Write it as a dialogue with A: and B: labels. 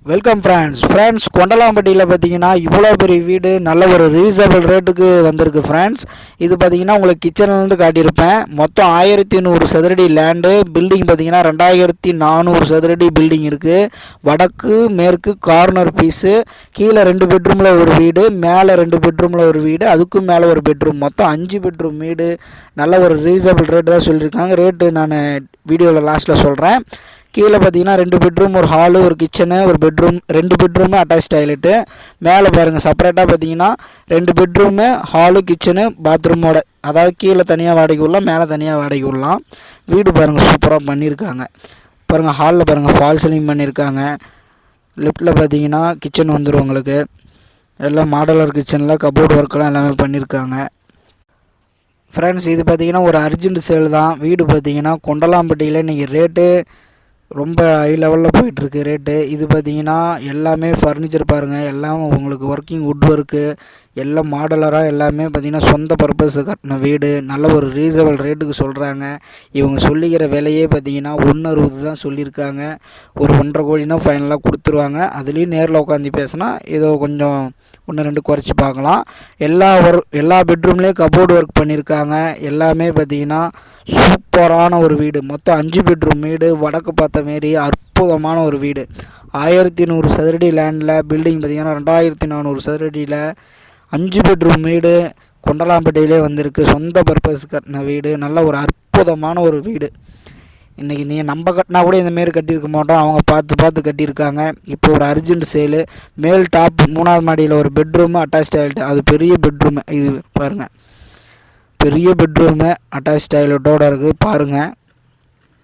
A: Welcome friends கொண்டலாம்பட்டியில் பார்த்தீங்கன்னா இவ்வளோ பெரிய வீடு நல்ல ஒரு ரீசனபிள் ரேட்டுக்கு வந்திருக்கு ஃப்ரெண்ட்ஸ். இது பார்த்தீங்கன்னா உங்களுக்கு கிச்சன்லேருந்து காட்டியிருப்பேன். மொத்தம் 1100 சதுரடி லேண்டு. பில்டிங் பார்த்தீங்கன்னா 2400 சதுரடி பில்டிங் இருக்குது. வடக்கு மேற்கு கார்னர் பீஸு. கீழே 2 பெட்ரூமில் ஒரு வீடு, மேலே 2 பெட்ரூமில் ஒரு வீடு, அதுக்கும் மேலே ஒரு பெட்ரூம், மொத்தம் 5 பெட்ரூம் வீடு. நல்ல ஒரு ரீசனபிள் ரேட்டு தான் சொல்லியிருக்காங்க. ரேட்டு நான் வீடியோவில் லாஸ்ட்டில் சொல்கிறேன். கீழே பார்த்தீங்கன்னா 2 பெட்ரூம், ஒரு ஹாலு, ஒரு கிச்சனு, ஒரு பெட்ரூம், 2 பெட்ரூமு அட்டாச் டாய்லெட்டு. மேலே பாருங்கள் செப்பரேட்டாக பார்த்தீங்கன்னா 2 பெட்ரூமு, ஹாலு, கிச்சனு, பாத்ரூமோட, அதாவது கீழே தனியாக வாடகை விடலாம், மேலே தனியாக வாடகை விடலாம். வீடு பாருங்கள் சூப்பராக பண்ணியிருக்காங்க. பாருங்கள் ஹாலில் பாருங்கள் ஃபால் சீலிங் பண்ணியிருக்காங்க. லெஃப்ட்டில் பார்த்தீங்கன்னா கிச்சன் வந்துடும் உங்களுக்கு. எல்லாம் மாடலர் கிச்சனில் கபோர்டு ஒர்க்கெல்லாம் எல்லாமே பண்ணியிருக்காங்க. ஃப்ரெண்ட்ஸ் இது பார்த்தீங்கன்னா ஒரு அர்ஜென்ட் சேல் தான். வீடு பார்த்தீங்கன்னா கொண்டலாம்பட்டியில் இன்றைக்கி ரேட்டு ரொம்ப ஹை லெவலில் போயிட்டுருக்கு ரேட்டு. இது பார்த்தீங்கன்னா எல்லாமே ஃபர்னிச்சர் பாருங்கள், எல்லாம் உங்களுக்கு ஒர்க்கிங் வுட் ஒர்க்கு, எல்லாம் மாடலராக எல்லாமே பார்த்தீங்கன்னா சொந்த பர்பஸு கட்டின வீடு. நல்ல ஒரு ரீசனபிள் ரேட்டுக்கு சொல்கிறாங்க. இவங்க சொல்லிக்கிற விலையே பார்த்தீங்கன்னா 1.60 தான் சொல்லியிருக்காங்க. ஒரு 1.5 கோடினா ஃபைனலாக கொடுத்துருவாங்க. அதுலேயும் நேரில் உட்காந்து பேசினா ஏதோ கொஞ்சம் 1-2 குறைச்சி பார்க்கலாம். எல்லா பெட்ரூம்லேயும் கபோர்டு ஒர்க் பண்ணியிருக்காங்க. எல்லாமே பார்த்தீங்கன்னா சூப்பரான ஒரு வீடு. மொத்தம் 5 பெட்ரூம் வீடு, வடக்கு பார்த்த மாரி அற்புதமான ஒரு வீடு. 1100 சதுரடி லேண்டில் பில்டிங் பார்த்திங்கன்னா 2400 சதுரடியில் 5 பெட்ரூம் வீடு கொண்டலாம்பட்டியிலே வந்திருக்கு. சொந்த பர்பஸ் கட்டின வீடு. நல்ல ஒரு அற்புதமான ஒரு வீடு. இன்றைக்கி நம்ம கட்டினா கூட இந்தமாரி கட்டியிருக்க மாட்டோம். அவங்க பார்த்து கட்டியிருக்காங்க. இப்போ ஒரு அர்ஜென்ட் சேலு. மேல் டாப் 3வது மாடியில் ஒரு பெட்ரூமு அட்டாச் டாய்லெட். அது பெரிய பெட்ரூமு. இது பாருங்கள், பெரிய பெட்ரூமு அட்டாச் டாய்லெட்டோடு இருக்குது பாருங்கள்.